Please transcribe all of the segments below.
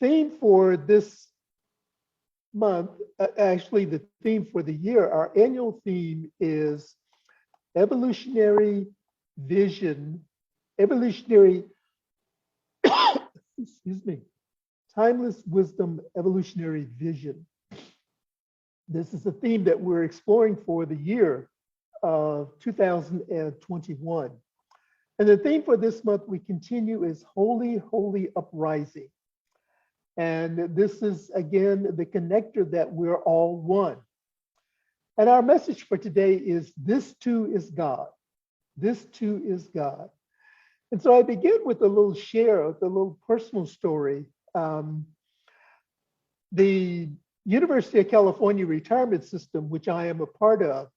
theme for this month, actually the theme for the year, our annual theme is evolutionary vision, evolutionary, excuse me, timeless wisdom, evolutionary vision. This is a theme that we're exploring for the year of 2021. And the theme for this month we continue is Holy, Holy Uprising. And this is, again, the connector that we're all one. And our message for today is this too is God. This too is God. And so I begin with a little share, a little personal story. The University of California retirement system, which I am a part of,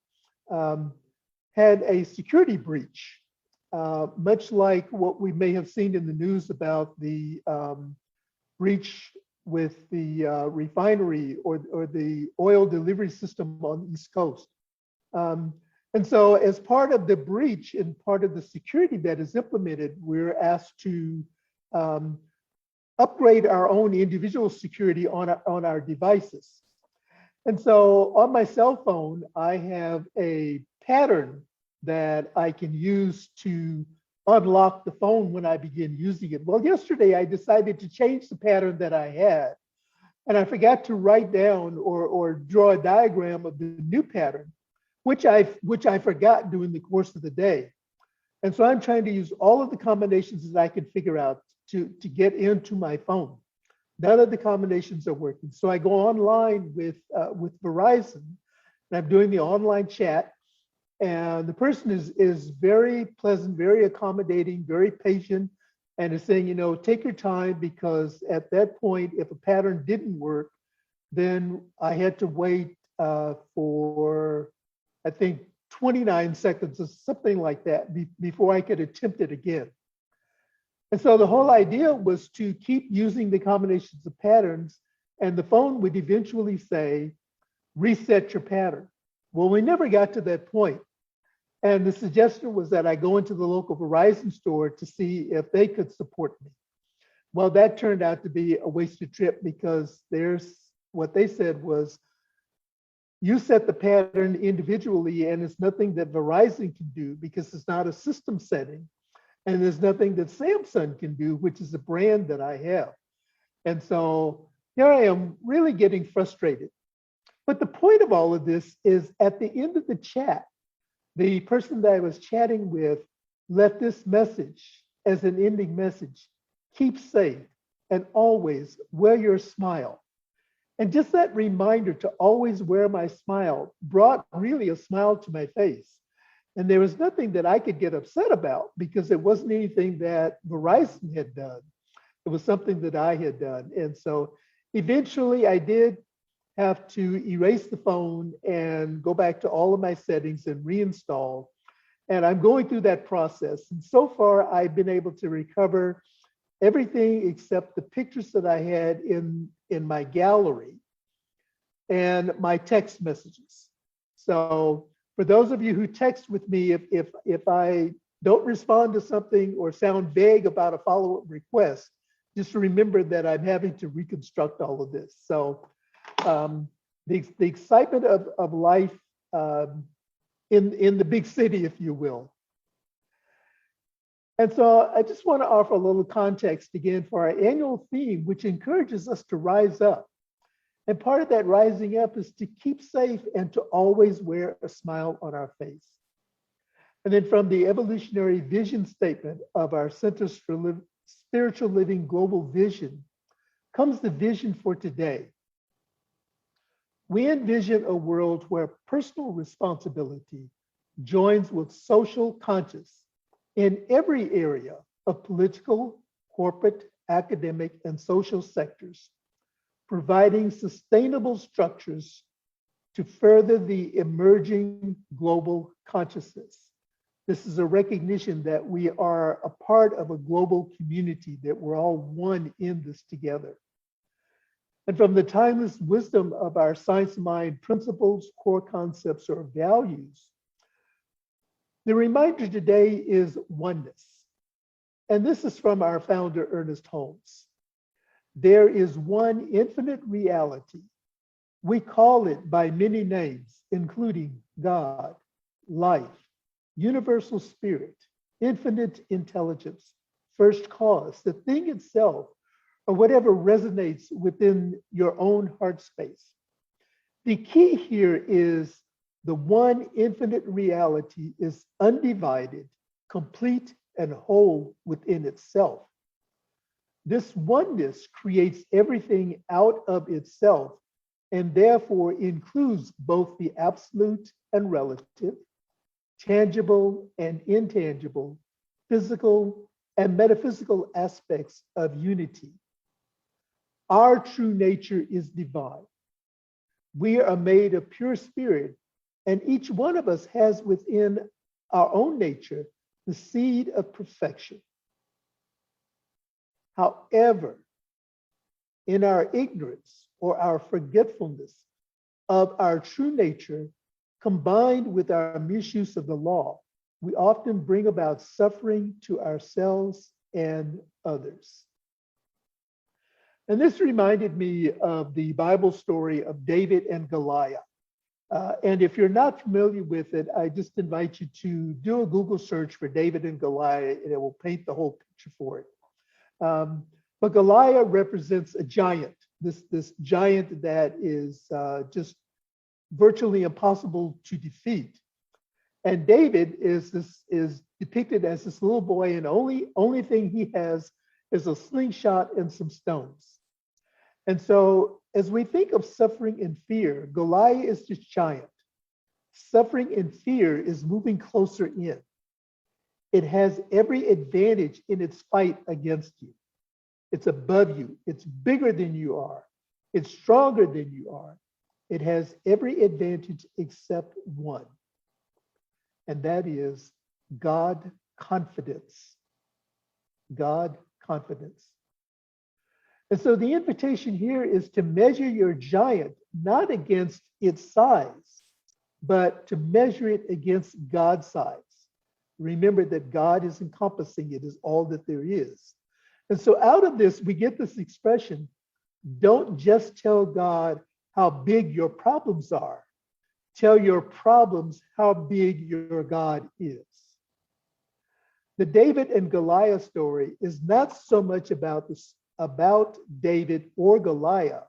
had a security breach, much like what we may have seen in the news about the breach with the refinery or the oil delivery system on the East Coast. And so as part of the breach and part of the security that is implemented, we're asked to upgrade our own individual security on our devices. And so on my cell phone, I have a pattern that I can use to unlock the phone when I begin using it. Well, yesterday I decided to change the pattern that I had, and I forgot to write down or draw a diagram of the new pattern, which I forgot during the course of the day. And so I'm trying to use all of the combinations that I can figure out to get into my phone. None of the combinations are working. So I go online with Verizon, and I'm doing the online chat. And the person is very pleasant, very accommodating, very patient, and is saying, take your time, because at that point, if a pattern didn't work, then I had to wait for, I think, 29 seconds or something like that before I could attempt it again. And so the whole idea was to keep using the combinations of patterns, and the phone would eventually say, reset your pattern. Well, we never got to that point. And the suggestion was that I go into the local Verizon store to see if they could support me. Well, that turned out to be a wasted trip, because what they said was, you set the pattern individually, and it's nothing that Verizon can do because it's not a system setting. And there's nothing that Samsung can do, which is a brand that I have. And so here I am really getting frustrated. But the point of all of this is, at the end of the chat, the person that I was chatting with left this message as an ending message: keep safe and always wear your smile. And just that reminder to always wear my smile brought really a smile to my face. And there was nothing that I could get upset about, because it wasn't anything that Verizon had done. It was something that I had done. And so eventually I did have to erase the phone and go back to all of my settings and reinstall. And I'm going through that process. And so far, I've been able to recover everything except the pictures that I had in my gallery and my text messages. So for those of you who text with me, if I don't respond to something or sound vague about a follow-up request, just remember that I'm having to reconstruct all of this. So the excitement of life in the big city, if you will. And so I just want to offer a little context again for our annual theme, which encourages us to rise up. And part of that rising up is to keep safe and to always wear a smile on our face. And then from the evolutionary vision statement of our Centers for Spiritual Living Global Vision comes the vision for today. We envision a world where personal responsibility joins with social conscience in every area of political, corporate, academic, and social sectors, providing sustainable structures to further the emerging global consciousness. This is a recognition that we are a part of a global community, that we're all one in this together. And from the timeless wisdom of our science of mind principles, core concepts, or values, the reminder today is oneness. And this is from our founder, Ernest Holmes. There is one infinite reality. We call it by many names, including God, life, universal spirit, infinite intelligence, first cause, the thing itself, or whatever resonates within your own heart space. The key here is the one infinite reality is undivided, complete, and whole within itself. This oneness creates everything out of itself and therefore includes both the absolute and relative, tangible and intangible, physical and metaphysical aspects of unity. Our true nature is divine. We are made of pure spirit, and each one of us has within our own nature the seed of perfection. However, in our ignorance or our forgetfulness of our true nature, combined with our misuse of the law, we often bring about suffering to ourselves and others. And this reminded me of the Bible story of David and Goliath. And if you're not familiar with it, I just invite you to do a Google search for David and Goliath, and it will paint the whole picture for it. But Goliath represents a giant, this giant that is just virtually impossible to defeat. And David is depicted as this little boy, and only thing he has is a slingshot and some stones. And so as we think of suffering and fear, Goliath is this giant. Suffering and fear is moving closer in. It has every advantage in its fight against you. It's above you. It's bigger than you are. It's stronger than you are. It has every advantage except one, and that is God confidence. God confidence. And so the invitation here is to measure your giant not against its size, but to measure it against God's size. Remember that God is encompassing it, is all that there is. And so out of this, we get this expression, don't just tell God how big your problems are. Tell your problems how big your God is. The David and Goliath story is not so much about David or Goliath,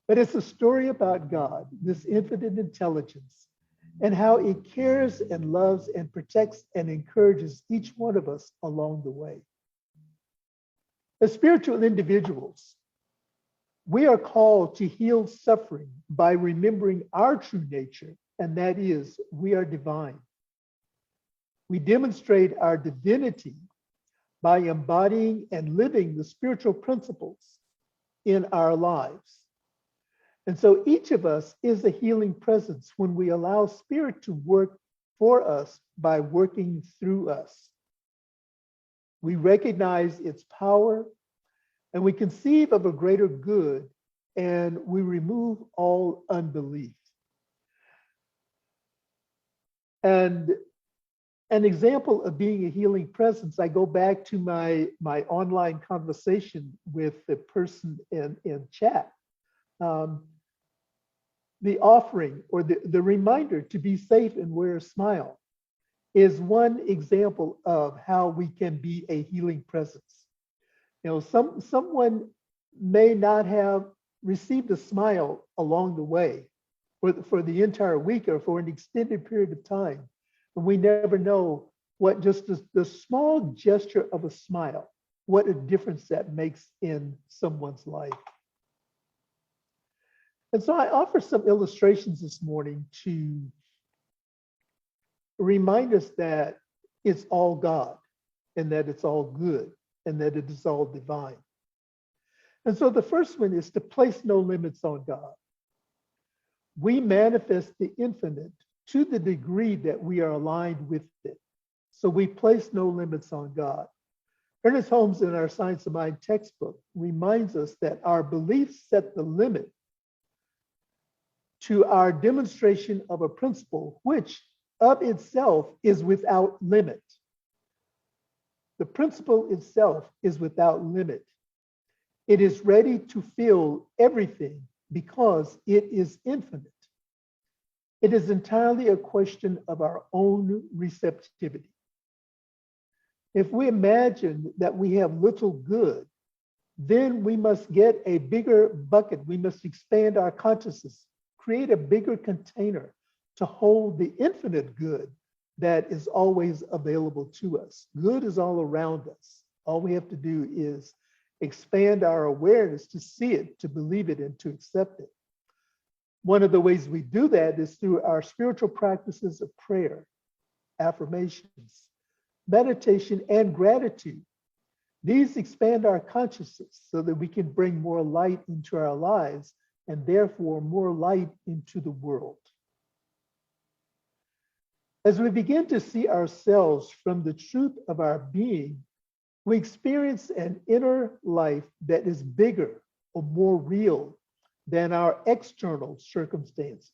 but it's a story about God, this infinite intelligence, and how it cares and loves and protects and encourages each one of us along the way. As spiritual individuals, we are called to heal suffering by remembering our true nature, and that is, we are divine. We demonstrate our divinity by embodying and living the spiritual principles in our lives. And so each of us is a healing presence when we allow Spirit to work for us by working through us. We recognize its power, and we conceive of a greater good, and we remove all unbelief. And an example of being a healing presence, I go back to my online conversation with the person in chat. The offering or the reminder to be safe and wear a smile is one example of how we can be a healing presence. You know, someone may not have received a smile along the way for the entire week or for an extended period of time. And we never know what just the small gesture of a smile, what a difference that makes in someone's life. And so I offer some illustrations this morning to remind us that it's all God and that it's all good and that it is all divine. And so the first one is to place no limits on God. We manifest the infinite to the degree that we are aligned with it. So we place no limits on God. Ernest Holmes in our Science of Mind textbook reminds us that our beliefs set the limit to our demonstration of a principle which of itself is without limit. The principle itself is without limit. It is ready to fill everything because it is infinite. It is entirely a question of our own receptivity. If we imagine that we have little good, then we must get a bigger bucket. We must expand our consciousness, create a bigger container to hold the infinite good that is always available to us. Good is all around us. All we have to do is expand our awareness to see it, to believe it, and to accept it. One of the ways we do that is through our spiritual practices of prayer, affirmations, meditation, and gratitude. These expand our consciousness so that we can bring more light into our lives and therefore more light into the world. As we begin to see ourselves from the truth of our being, we experience an inner life that is bigger or more real than our external circumstances.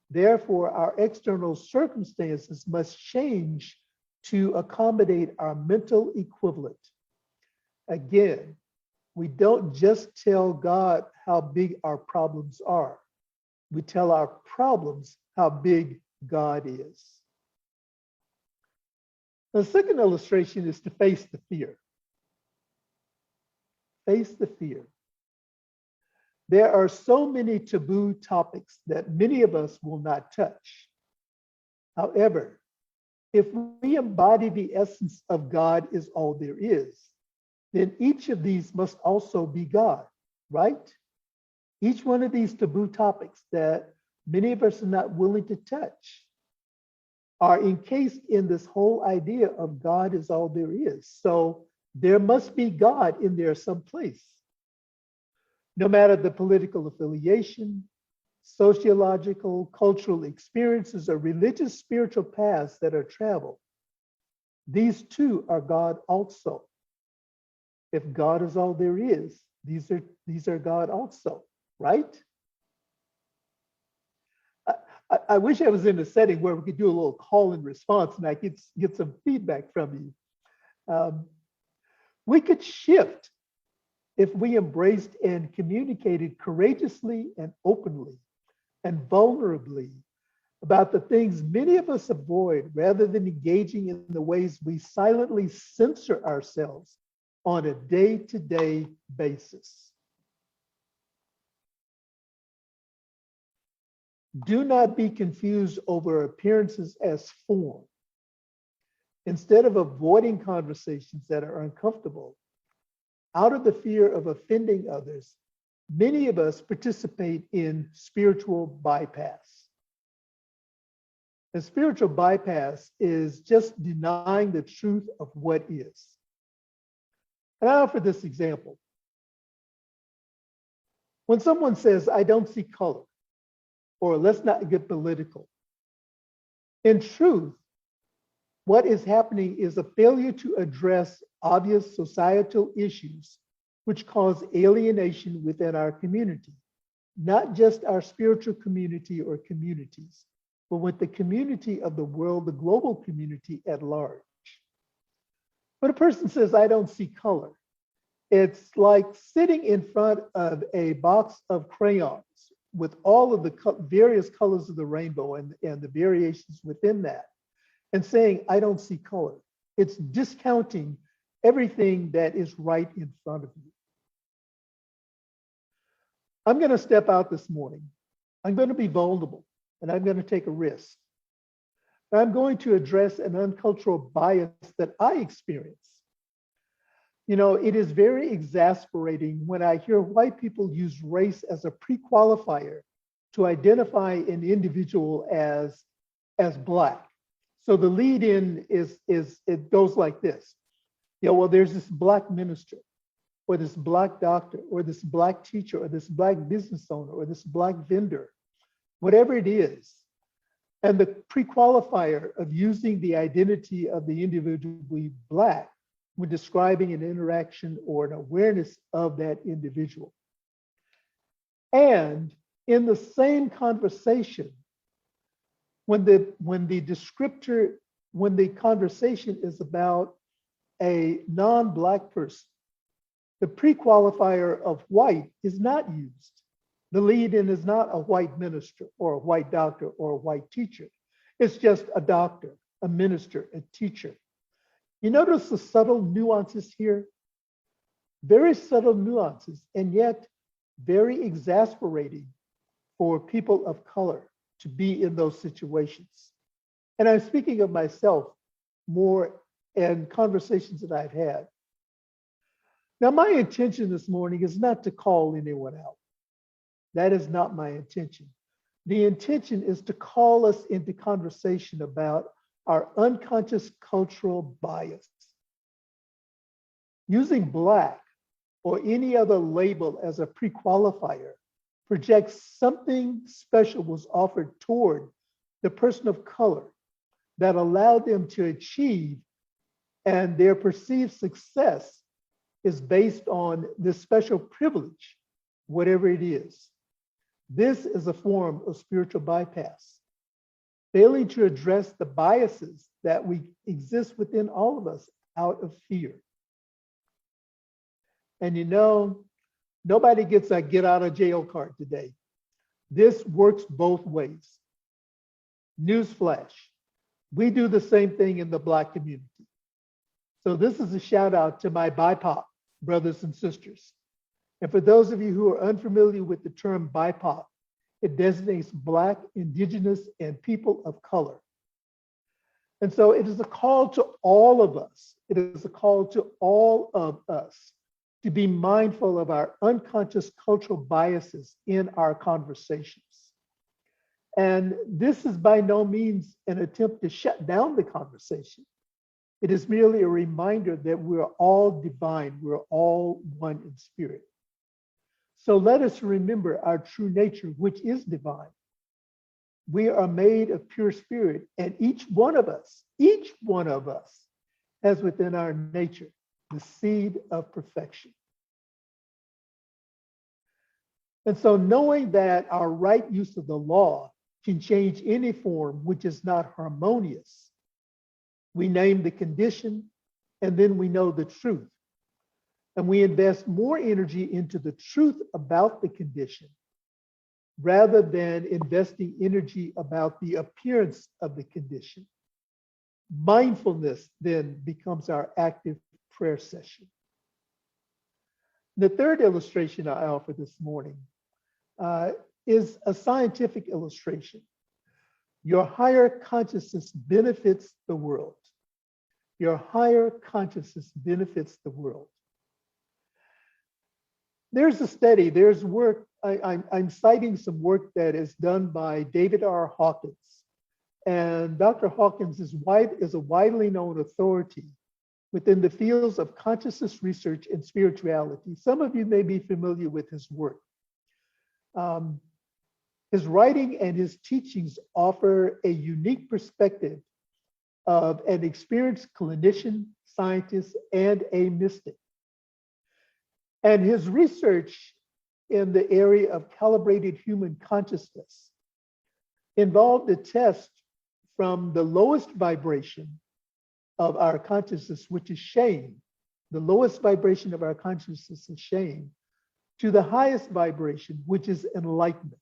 Therefore, our external circumstances must change to accommodate our mental equivalent. Again, we don't just tell God how big our problems are. We tell our problems how big God is. The second illustration is to face the fear. Face the fear. There are so many taboo topics that many of us will not touch. However, if we embody the essence of God is all there is, then each of these must also be God, right? Each one of these taboo topics that many of us are not willing to touch are encased in this whole idea of God is all there is. So there must be God in there someplace. No matter the political affiliation, sociological, cultural experiences, or religious spiritual paths that are traveled, these too are God also. If God is all there is, these are God also, right? I wish I was in a setting where we could do a little call and response and I could get some feedback from you. We could shift if we embraced and communicated courageously and openly and vulnerably about the things many of us avoid rather than engaging in the ways we silently censor ourselves on a day-to-day basis. Do not be confused over appearances as form. Instead of avoiding conversations that are uncomfortable, out of the fear of offending others, many of us participate in spiritual bypass. And spiritual bypass is just denying the truth of what is. And I offer this example. When someone says, I don't see color, or let's not get political, in truth, what is happening is a failure to address obvious societal issues which cause alienation within our community, not just our spiritual community or communities, but with the community of the world, the global community at large. When a person says, I don't see color, it's like sitting in front of a box of crayons with all of the various colors of the rainbow and the variations within that, and saying, I don't see color. It's discounting everything that is right in front of you. I'm going to step out this morning. I'm going to be vulnerable, and I'm going to take a risk. I'm going to address an uncultural bias that I experience. You know, it is very exasperating when I hear white people use race as a pre-qualifier to identify an individual as Black. So the lead in is it goes like this. Well, there's this Black minister, or this Black doctor, or this Black teacher, or this Black business owner, or this Black vendor, whatever it is. And the pre-qualifier of using the identity of the individually Black when describing an interaction or an awareness of that individual. And in the same conversation, when the conversation is about a non-Black person, The pre-qualifier of white is not used. The lead-in is not a white minister or a white doctor or a white teacher. It's just a doctor, a minister, a teacher. You notice the subtle nuances here? Very subtle nuances, and yet very exasperating for people of color to be in those situations. And I'm speaking of myself more in conversations that I've had. Now, my intention this morning is not to call anyone out. That is not my intention. The intention is to call us into conversation about our unconscious cultural bias. Using Black or any other label as a pre-qualifier projects something special was offered toward the person of color that allowed them to achieve, and their perceived success is based on this special privilege, whatever it is. This is a form of spiritual bypass, failing to address the biases that we exist within all of us out of fear. And you know, nobody gets a get out of jail card today. This works both ways. Newsflash, we do the same thing in the Black community. So this is a shout out to my BIPOC brothers and sisters. And for those of you who are unfamiliar with the term BIPOC, it designates Black, Indigenous, and people of color. And so it is a call to all of us. It is a call to all of us to be mindful of our unconscious cultural biases in our conversations. And this is by no means an attempt to shut down the conversation. It is merely a reminder that we're all divine, we're all one in spirit. So let us remember our true nature, which is divine. We are made of pure spirit, and each one of us has within our nature the seed of perfection. And so knowing that our right use of the law can change any form which is not harmonious, we name the condition, and then we know the truth. And we invest more energy into the truth about the condition rather than investing energy about the appearance of the condition. Mindfulness then becomes our active prayer session. The third illustration I offer this morning is a scientific illustration. Your higher consciousness benefits the world. Your higher consciousness benefits the world. There's a study, there's work, I'm citing some work that is done by David R. Hawkins. And Dr. Hawkins is a widely known authority within the fields of consciousness research and spirituality. Some of you may be familiar with his work. His writing and his teachings offer a unique perspective of an experienced clinician, scientist, and a mystic. And his research in the area of calibrated human consciousness involved a test from the lowest vibration of our consciousness, which is shame. The lowest vibration of our consciousness is shame, to the highest vibration, which is enlightenment.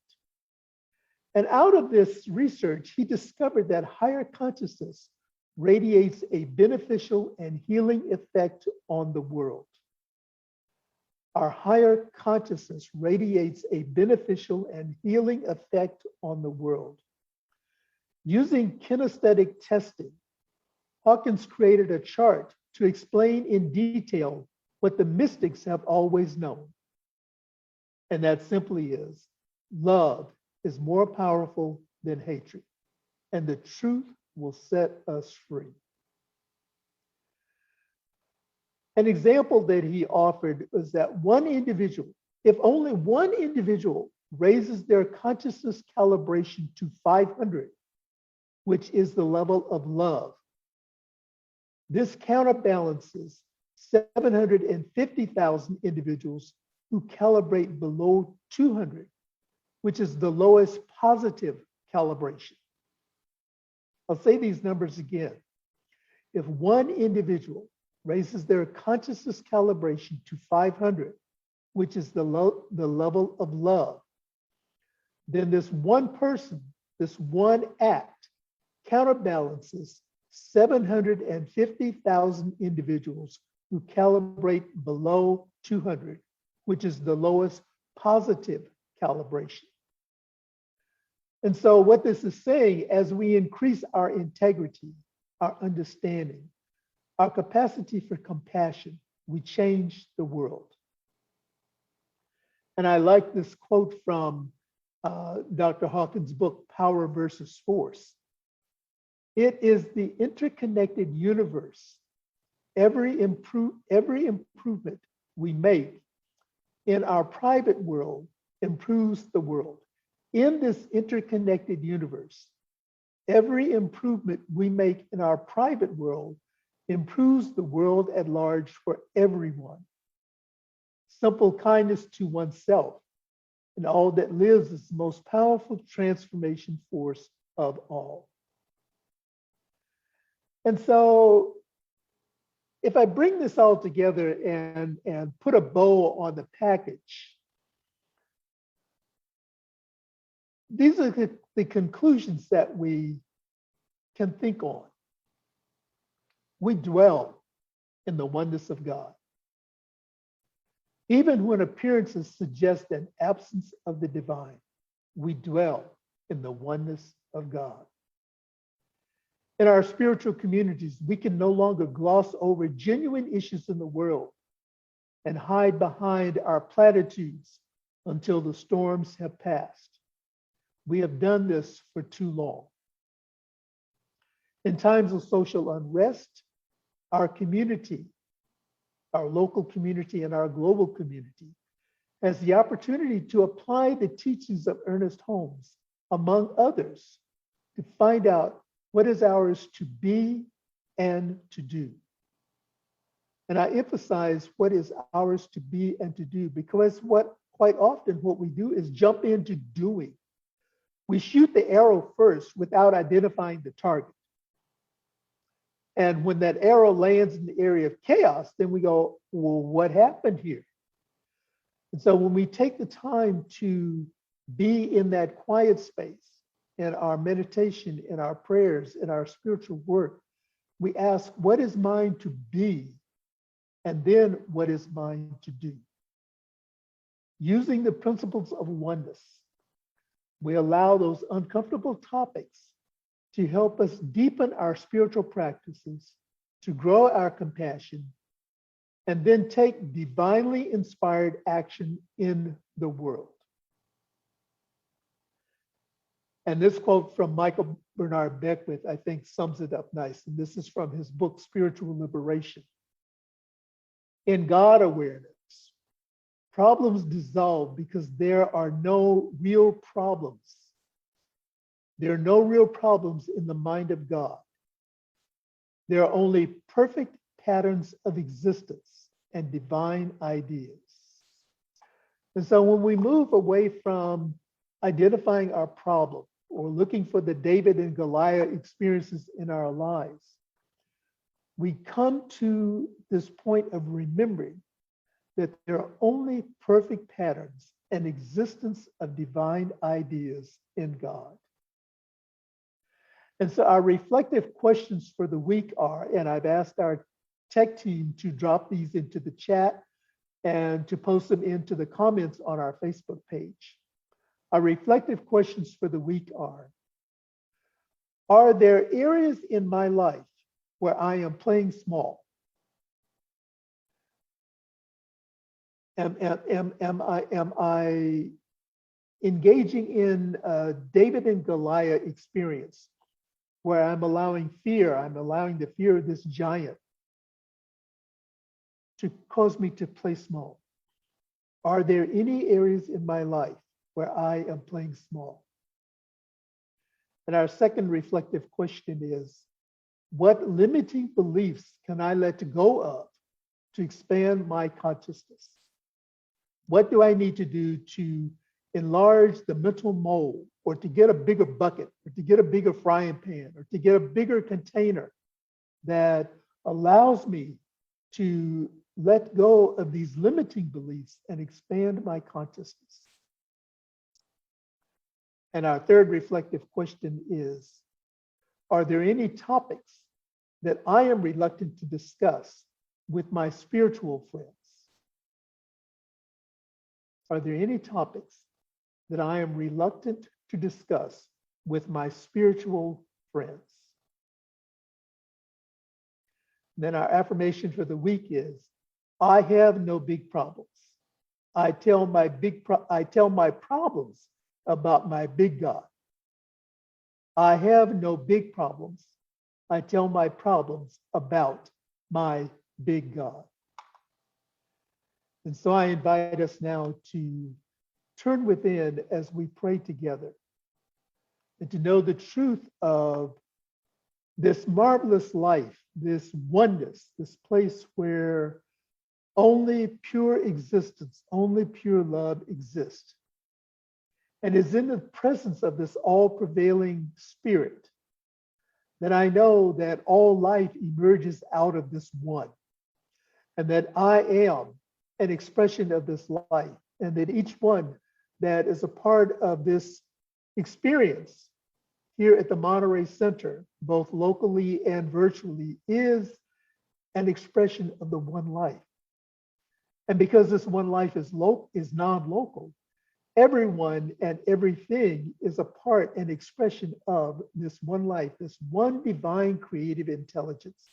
And out of this research, he discovered that higher consciousness radiates a beneficial and healing effect on the world. Our higher consciousness radiates a beneficial and healing effect on the world. Using kinesthetic testing, Hawkins created a chart to explain in detail what the mystics have always known. And that simply is, love is more powerful than hatred, and the truth will set us free. An example that he offered was that one individual, if only one individual raises their consciousness calibration to 500, which is the level of love, this counterbalances 750,000 individuals who calibrate below 200, which is the lowest positive calibration. I'll say these numbers again. If one individual raises their consciousness calibration to 500, which is the level of love, then this one person, this one act counterbalances 750,000 individuals who calibrate below 200, which is the lowest positive calibration. And so what this is saying, as we increase our integrity, our understanding, our capacity for compassion, we change the world. And I like this quote from Dr. Hawkins' book, Power versus Force. It is the interconnected universe. Every improvement we make in our private world improves the world. In this interconnected universe, every improvement we make in our private world improves the world at large for everyone. Simple kindness to oneself and all that lives is the most powerful transformation force of all. And so if I bring this all together and put a bow on the package, these are the conclusions that we can think on. We dwell in the oneness of God. Even when appearances suggest an absence of the divine, we dwell in the oneness of God. In our spiritual communities, we can no longer gloss over genuine issues in the world and hide behind our platitudes until the storms have passed. We have done this for too long. In times of social unrest, our community, our local community and our global community has the opportunity to apply the teachings of Ernest Holmes, among others, to find out what is ours to be and to do. And I emphasize what is ours to be and to do because quite often what we do is jump into doing. We shoot the arrow first without identifying the target. And when that arrow lands in the area of chaos, then we go, well, what happened here? And so when we take the time to be in that quiet space, in our meditation, in our prayers, in our spiritual work, we ask, what is mine to be? And then what is mine to do? Using the principles of oneness, we allow those uncomfortable topics to help us deepen our spiritual practices, to grow our compassion, and then take divinely inspired action in the world. And this quote from Michael Bernard Beckwith, I think, sums it up nice. And this is from his book, Spiritual Liberation. In God awareness, problems dissolve because there are no real problems. There are no real problems in the mind of God. There are only perfect patterns of existence and divine ideas. And so when we move away from identifying our problem or looking for the David and Goliath experiences in our lives, we come to this point of remembering that there are only perfect patterns and existence of divine ideas in God. And so our reflective questions for the week are, and I've asked our tech team to drop these into the chat and to post them into the comments on our Facebook page. Our reflective questions for the week are there areas in my life where I am playing small? Am I engaging in a David and Goliath experience where I'm allowing the fear of this giant to cause me to play small? Are there any areas in my life where I am playing small? And our second reflective question is, what limiting beliefs can I let go of to expand my consciousness? What do I need to do to enlarge the mental mold, or to get a bigger bucket, or to get a bigger frying pan, or to get a bigger container that allows me to let go of these limiting beliefs and expand my consciousness. And our third reflective question is, are there any topics that I am reluctant to discuss with my spiritual friends? Are there any topics that I am reluctant to discuss with my spiritual friends? Then our affirmation for the week is, I have no big problems. I tell my problems about my big God. I have no big problems. I tell my problems about my big God. And so I invite us now to turn within as we pray together and to know the truth of this marvelous life, this oneness, this place where only pure existence, only pure love exists. And is in the presence of this all-prevailing spirit that I know that all life emerges out of this one, and that I am an expression of this life, and that each one that is a part of this experience here at the Monterey Center, both locally and virtually, is an expression of the one life. And because this one life is non-local, everyone and everything is a part and expression of this one life, this one divine creative intelligence.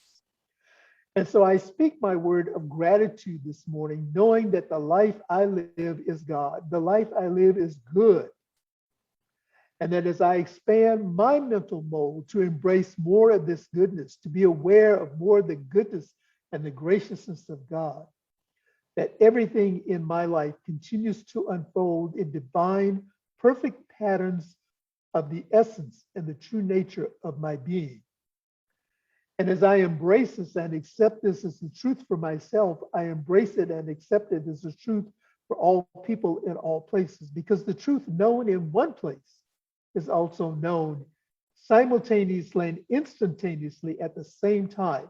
And so I speak my word of gratitude this morning, knowing that the life I live is God. The life I live is good. And that as I expand my mental mold to embrace more of this goodness, to be aware of more of the goodness and the graciousness of God, that everything in my life continues to unfold in divine, perfect patterns of the essence and the true nature of my being. And as I embrace this and accept this as the truth for myself, I embrace it and accept it as the truth for all people in all places, because the truth known in one place is also known simultaneously and instantaneously at the same time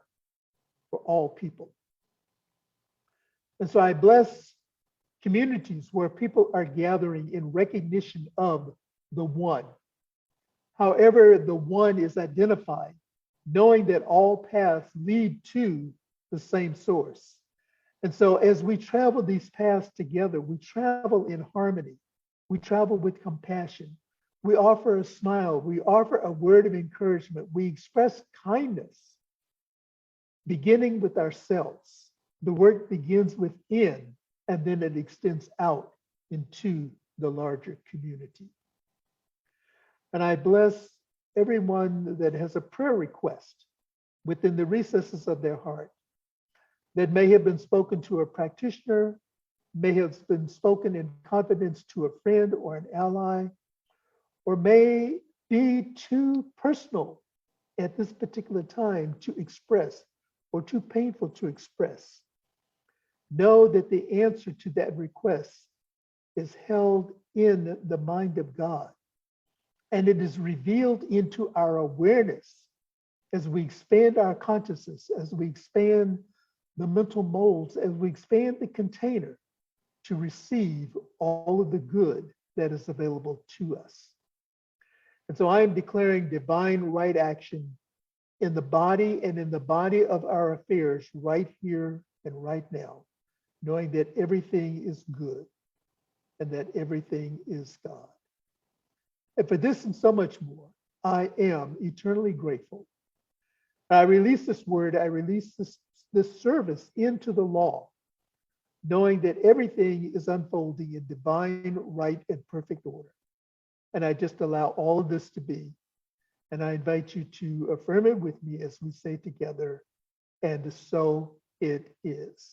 for all people. And so I bless communities where people are gathering in recognition of the one. However, the one is identified, knowing that all paths lead to the same source. And so as we travel these paths together, we travel in harmony. We travel with compassion. We offer a smile. We offer a word of encouragement. We express kindness, beginning with ourselves. The work begins within, and then it extends out into the larger community. And I bless everyone that has a prayer request within the recesses of their heart that may have been spoken to a practitioner, may have been spoken in confidence to a friend or an ally, or may be too personal at this particular time to express or too painful to express. Know that the answer to that request is held in the mind of God, and it is revealed into our awareness as we expand our consciousness, as we expand the mental molds, as we expand the container to receive all of the good that is available to us. And so I am declaring divine right action in the body and in the body of our affairs right here and right now, knowing that everything is good and that everything is God. And for this and so much more, I am eternally grateful. I release this word, I release this service into the law, knowing that everything is unfolding in divine, right, and perfect order. And I just allow all of this to be. And I invite you to affirm it with me as we say together, and so it is.